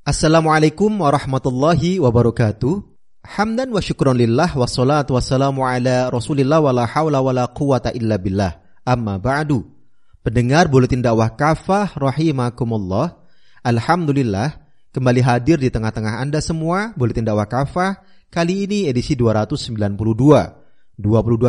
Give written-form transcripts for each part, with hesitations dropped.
Assalamualaikum warahmatullahi wabarakatuh. Hamdan wa syukron lillah wassalatu wassalamu ala rasulillah wa la hawla wa la quwata illa billah. Amma ba'du. Pendengar Buletin Dakwah Kafah rahimakumullah. Alhamdulillah kembali hadir di tengah-tengah Anda semua Buletin Dakwah Kafah. Kali ini edisi 292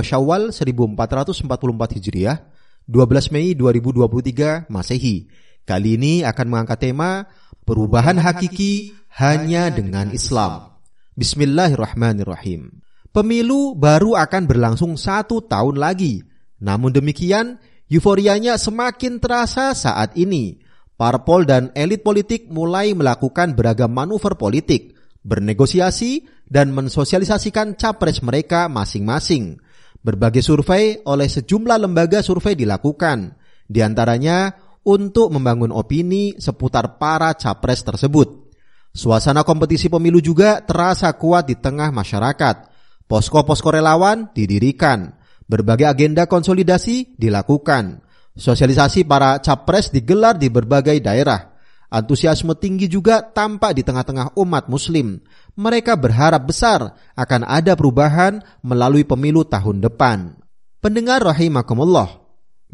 Syawal 1444 Hijriah, 12 Mei 2023 Masehi. Kali ini akan mengangkat tema perubahan hakiki hanya dengan Islam. Bismillahirrahmanirrahim. Pemilu baru akan berlangsung 1 tahun lagi. Namun demikian, euforianya semakin terasa saat ini. Parpol dan elit politik mulai melakukan beragam manuver politik, bernegosiasi dan mensosialisasikan capres mereka masing-masing. Berbagai survei oleh sejumlah lembaga survei dilakukan, di antaranya untuk membangun opini seputar para capres tersebut. Suasana kompetisi pemilu juga terasa kuat di tengah masyarakat. Posko-posko relawan didirikan, berbagai agenda konsolidasi dilakukan. Sosialisasi para capres digelar di berbagai daerah. Antusiasme tinggi juga tampak di tengah-tengah umat muslim. Mereka berharap besar akan ada perubahan melalui pemilu tahun depan. Pendengar rahimakumullah,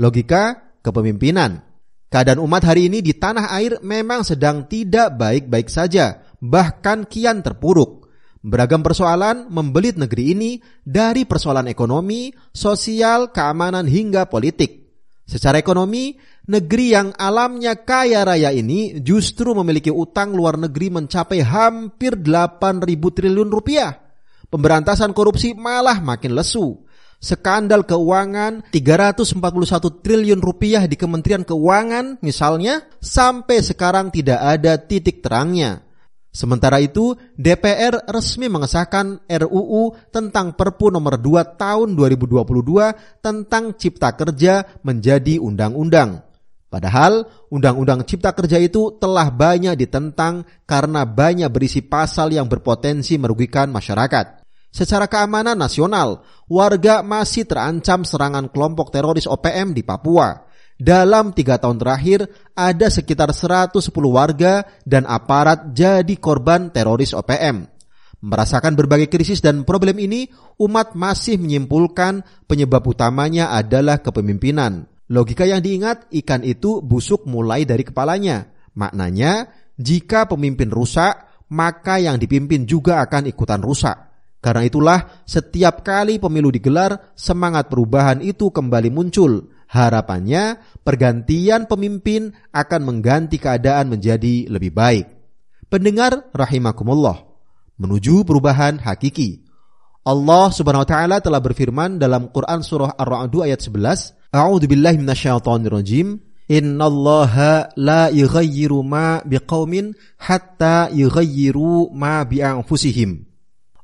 logika kepemimpinan. Keadaan umat hari ini di tanah air memang sedang tidak baik-baik saja, bahkan kian terpuruk. Beragam persoalan membelit negeri ini dari persoalan ekonomi, sosial, keamanan hingga politik. Secara ekonomi, negeri yang alamnya kaya raya ini justru memiliki utang luar negeri mencapai hampir 8.000 triliun rupiah. Pemberantasan korupsi malah makin lesu. Skandal keuangan 341 triliun rupiah di Kementerian Keuangan misalnya sampai sekarang tidak ada titik terangnya. Sementara itu, DPR resmi mengesahkan RUU tentang Perpu nomor 2 tahun 2022 tentang Cipta Kerja menjadi undang-undang. Padahal Undang-Undang Cipta Kerja itu telah banyak ditentang karena banyak berisi pasal yang berpotensi merugikan masyarakat. Secara keamanan nasional, warga masih terancam serangan kelompok teroris OPM di Papua. Dalam 3 tahun terakhir, ada sekitar 110 warga dan aparat jadi korban teroris OPM. Merasakan berbagai krisis dan problem ini, umat masih menyimpulkan penyebab utamanya adalah kepemimpinan. Logika yang diingat, ikan itu busuk mulai dari kepalanya. Maknanya, jika pemimpin rusak, maka yang dipimpin juga akan ikutan rusak. Karena itulah setiap kali pemilu digelar, semangat perubahan itu kembali muncul. Harapannya pergantian pemimpin akan mengganti keadaan menjadi lebih baik. Pendengar rahimakumullah, menuju perubahan hakiki. Allah Subhanahu wa taala telah berfirman dalam Quran surah Ar-Ra'd ayat 11, A'udzubillahi minasyaitonirrajim. Innallaha la yughayyiru ma biqaumin hatta yughayyiru ma bi anfusihim.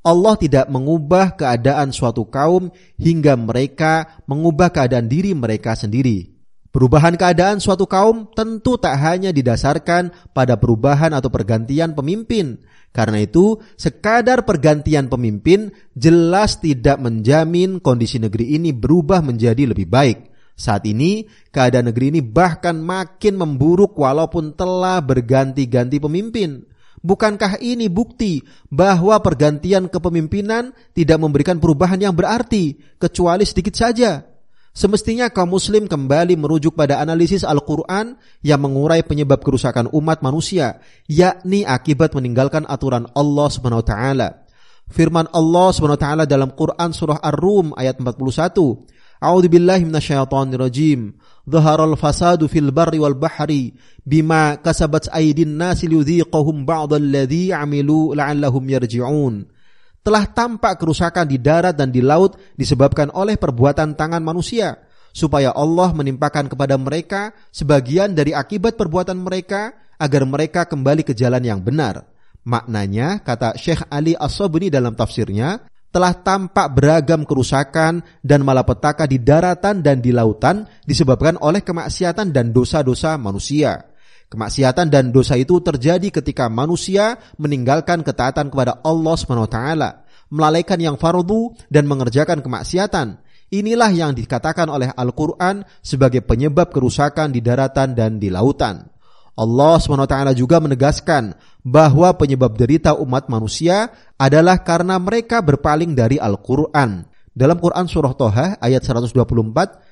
Allah tidak mengubah keadaan suatu kaum hingga mereka mengubah keadaan diri mereka sendiri. Perubahan keadaan suatu kaum tentu tak hanya didasarkan pada perubahan atau pergantian pemimpin. Karena itu, sekadar pergantian pemimpin jelas tidak menjamin kondisi negeri ini berubah menjadi lebih baik. Saat ini, keadaan negeri ini bahkan makin memburuk walaupun telah berganti-ganti pemimpin. Bukankah ini bukti bahwa pergantian kepemimpinan tidak memberikan perubahan yang berarti, kecuali sedikit saja? Semestinya kaum muslim kembali merujuk pada analisis Al-Quran yang mengurai penyebab kerusakan umat manusia, yakni akibat meninggalkan aturan Allah Subhanahu wa taala. Firman Allah Subhanahu wa taala dalam Quran surah Ar-Rum ayat 41, A'udzubillahi minasyaitonirrajim. Dhaharal fasadu fil barri wal bahri bima kasabat aydin nasi liyudhiqahum ba'dalladzi 'amilu la'allahum yarji'un. Telah tampak kerusakan di darat dan di laut disebabkan oleh perbuatan tangan manusia, supaya Allah menimpakan kepada mereka sebagian dari akibat perbuatan mereka agar mereka kembali ke jalan yang benar. Maknanya, kata Syekh Ali As-Sabuni dalam tafsirnya, telah tampak beragam kerusakan dan malapetaka di daratan dan di lautan disebabkan oleh kemaksiatan dan dosa-dosa manusia. Kemaksiatan dan dosa itu terjadi ketika manusia meninggalkan ketaatan kepada Allah SWT, melalaikan yang fardu dan mengerjakan kemaksiatan. Inilah yang dikatakan oleh Al-Quran sebagai penyebab kerusakan di daratan dan di lautan. Allah SWT juga menegaskan bahwa penyebab derita umat manusia adalah karena mereka berpaling dari Al-Quran. Dalam Quran surah Toha ayat 124,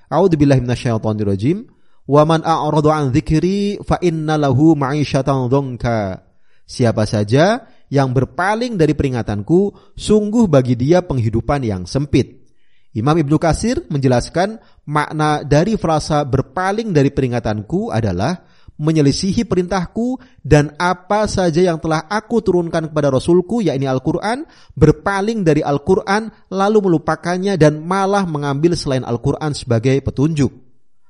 A'udzubillahi minasyaitonirrajim, "Wa man a'rada 'an dzikri fa inna lahu ma'isyatan dzonka." Siapa saja yang berpaling dari peringatanku, sungguh bagi dia penghidupan yang sempit. Imam Ibnu Katsir menjelaskan makna dari frasa berpaling dari peringatanku adalah menyelisihi perintahku dan apa saja yang telah aku turunkan kepada Rasulku, yakni Al-Quran, berpaling dari Al-Quran lalu melupakannya dan malah mengambil selain Al-Quran sebagai petunjuk.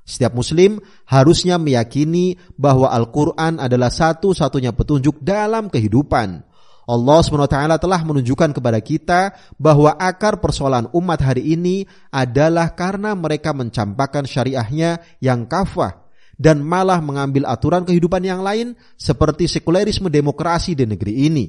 Setiap muslim harusnya meyakini bahwa Al-Quran adalah satu-satunya petunjuk dalam kehidupan. Allah SWT telah menunjukkan kepada kita bahwa akar persoalan umat hari ini adalah karena mereka mencampakkan syariahnya yang kafah dan malah mengambil aturan kehidupan yang lain seperti sekulerisme demokrasi di negeri ini.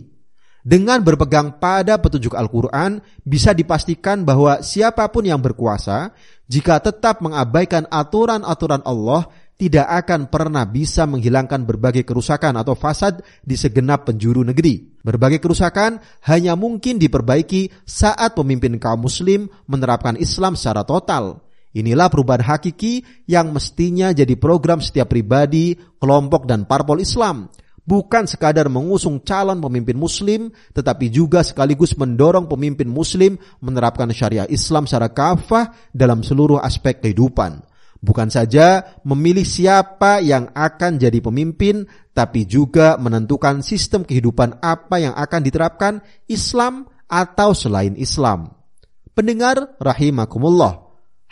Dengan berpegang pada petunjuk Al-Quran, bisa dipastikan bahwa siapapun yang berkuasa, jika tetap mengabaikan aturan-aturan Allah, tidak akan pernah bisa menghilangkan berbagai kerusakan atau fasad di segenap penjuru negeri. Berbagai kerusakan hanya mungkin diperbaiki saat pemimpin kaum muslim menerapkan Islam secara total. Inilah perubahan hakiki yang mestinya jadi program setiap pribadi, kelompok, dan parpol Islam. Bukan sekadar mengusung calon pemimpin muslim, tetapi juga sekaligus mendorong pemimpin muslim menerapkan syariah Islam secara kafah dalam seluruh aspek kehidupan. Bukan saja memilih siapa yang akan jadi pemimpin, tapi juga menentukan sistem kehidupan apa yang akan diterapkan, Islam atau selain Islam. Pendengar rahimakumullah,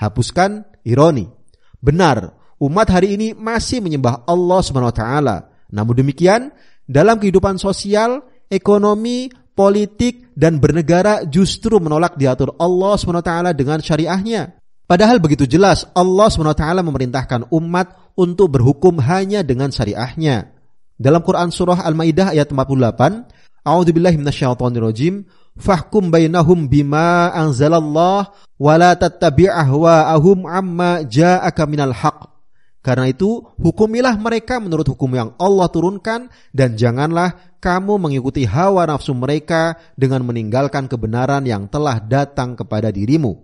hapuskan ironi. Benar, umat hari ini masih menyembah Allah SWT. Namun demikian, dalam kehidupan sosial, ekonomi, politik, dan bernegara justru menolak diatur Allah SWT dengan syariahnya. Padahal begitu jelas Allah SWT memerintahkan umat untuk berhukum hanya dengan syariahnya. Dalam Quran surah Al-Maidah ayat 48, A'udzubillahi minasyaitonirrajim, "Fahkum bainahum bima anzalallah wa la tattabi' ahwa'ahum amma ja'aka minal haqq." Karena itu, hukumilah mereka menurut hukum yang Allah turunkan dan janganlah kamu mengikuti hawa nafsu mereka dengan meninggalkan kebenaran yang telah datang kepada dirimu.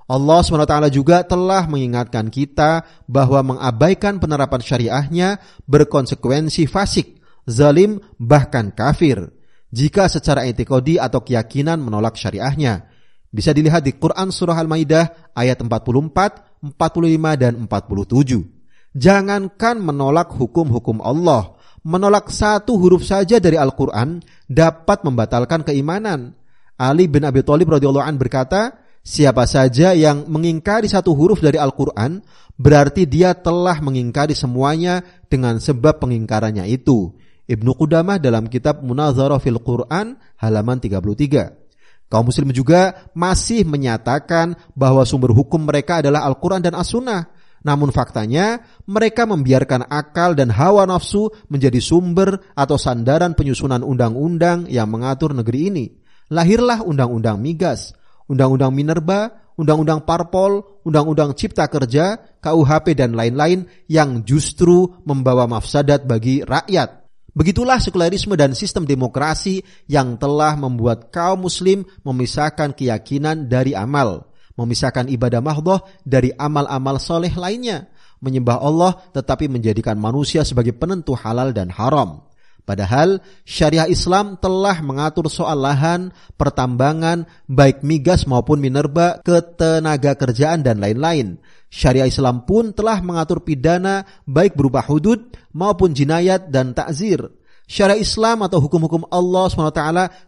Allah SWT juga telah mengingatkan kita bahwa mengabaikan penerapan syariahnya berkonsekuensi fasik, zalim, bahkan kafir jika secara etikodi atau keyakinan menolak syariahnya. Bisa dilihat di Quran surah Al-Maidah ayat 44, 45, dan 47. Jangankan menolak hukum-hukum Allah, menolak satu huruf saja dari Al-Quran dapat membatalkan keimanan. Ali bin Abi Thalib radhiyallahu anhu berkata, siapa saja yang mengingkari satu huruf dari Al-Quran, berarti dia telah mengingkari semuanya dengan sebab pengingkarannya itu. Ibnu Qudamah dalam kitab Munazarah fil Quran halaman 33. Kaum muslim juga masih menyatakan bahwa sumber hukum mereka adalah Al-Quran dan As-Sunnah. Namun faktanya mereka membiarkan akal dan hawa nafsu menjadi sumber atau sandaran penyusunan undang-undang yang mengatur negeri ini. Lahirlah undang-undang migas, undang-undang minerba, undang-undang parpol, undang-undang cipta kerja, KUHP, dan lain-lain yang justru membawa mafsadat bagi rakyat. Begitulah sekulerisme dan sistem demokrasi yang telah membuat kaum muslim memisahkan keyakinan dari amal, memisahkan ibadah mahdhah dari amal-amal soleh lainnya, menyembah Allah tetapi menjadikan manusia sebagai penentu halal dan haram. Padahal syariah Islam telah mengatur soal lahan, pertambangan, baik migas maupun minerba, ketenaga kerjaan, dan lain-lain. Syariah Islam pun telah mengatur pidana baik berupa hudud maupun jinayat dan ta'zir. Syariah Islam atau hukum-hukum Allah SWT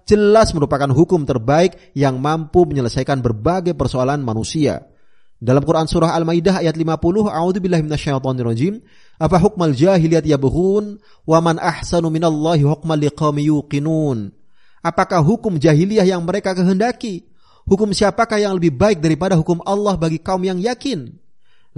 jelas merupakan hukum terbaik yang mampu menyelesaikan berbagai persoalan manusia. Dalam Quran surah Al-Maidah ayat 50, A'udzubillahi minasyaitonirrajim, "Afa hukmal jahiliyat yabghun wa man ahsanu minallahi hukman liqaumin yuqinun." Apakah hukum jahiliyah yang mereka kehendaki? Hukum siapakah yang lebih baik daripada hukum Allah bagi kaum yang yakin?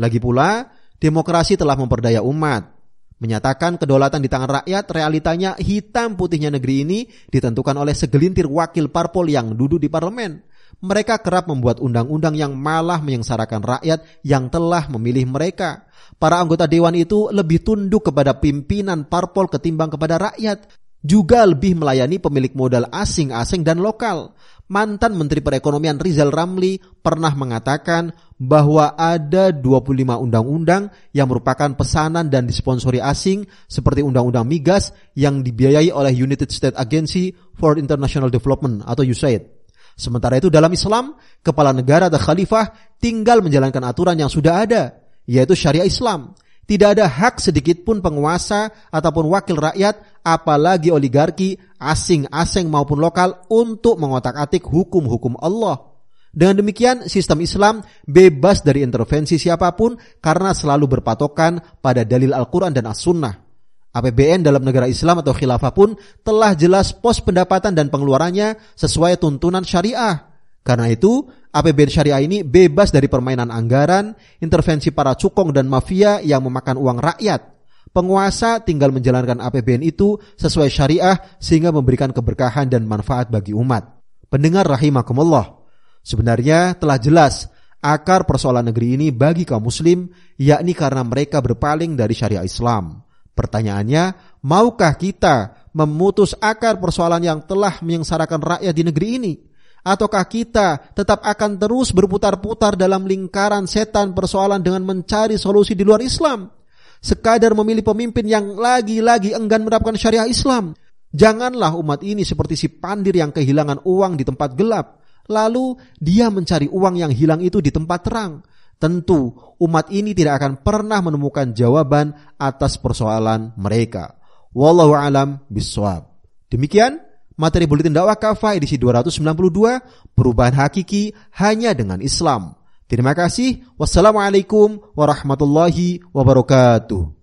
Lagi pula, demokrasi telah memperdaya umat. Menyatakan kedaulatan di tangan rakyat, realitanya hitam putihnya negeri ini ditentukan oleh segelintir wakil parpol yang duduk di parlemen. Mereka kerap membuat undang-undang yang malah menyengsarakan rakyat yang telah memilih mereka. Para anggota dewan itu lebih tunduk kepada pimpinan parpol ketimbang kepada rakyat. Juga lebih melayani pemilik modal asing-asing dan lokal. Mantan Menteri Perekonomian Rizal Ramli pernah mengatakan bahwa ada 25 undang-undang yang merupakan pesanan dan disponsori asing seperti Undang-Undang Migas yang dibiayai oleh United States Agency for International Development atau USAID. Sementara itu dalam Islam, kepala negara atau khalifah tinggal menjalankan aturan yang sudah ada, yaitu syariah Islam. Tidak ada hak sedikit pun penguasa ataupun wakil rakyat, apalagi oligarki, asing maupun lokal untuk mengotak-atik hukum-hukum Allah. Dengan demikian, sistem Islam bebas dari intervensi siapapun karena selalu berpatokan pada dalil Al-Quran dan As-Sunnah. APBN dalam negara Islam atau khilafah pun telah jelas pos pendapatan dan pengeluarannya sesuai tuntunan syariah. Karena itu, APBN syariah ini bebas dari permainan anggaran, intervensi para cukong dan mafia yang memakan uang rakyat. Penguasa tinggal menjalankan APBN itu sesuai syariah sehingga memberikan keberkahan dan manfaat bagi umat. Pendengar rahimakumullah, sebenarnya telah jelas akar persoalan negeri ini bagi kaum muslim, yakni karena mereka berpaling dari syariah Islam. Pertanyaannya, maukah kita memutus akar persoalan yang telah menyengsarakan rakyat di negeri ini? Ataukah kita tetap akan terus berputar-putar dalam lingkaran setan persoalan dengan mencari solusi di luar Islam? Sekadar memilih pemimpin yang lagi-lagi enggan menerapkan syariah Islam. Janganlah umat ini seperti si pandir yang kehilangan uang di tempat gelap, lalu dia mencari uang yang hilang itu di tempat terang. Tentu umat ini tidak akan pernah menemukan jawaban atas persoalan mereka. Wallahu a'lam bishawab. Demikian materi Buletin Dakwah Kafah edisi 292, perubahan hakiki hanya dengan Islam. Terima kasih. Wassalamualaikum warahmatullahi wabarakatuh.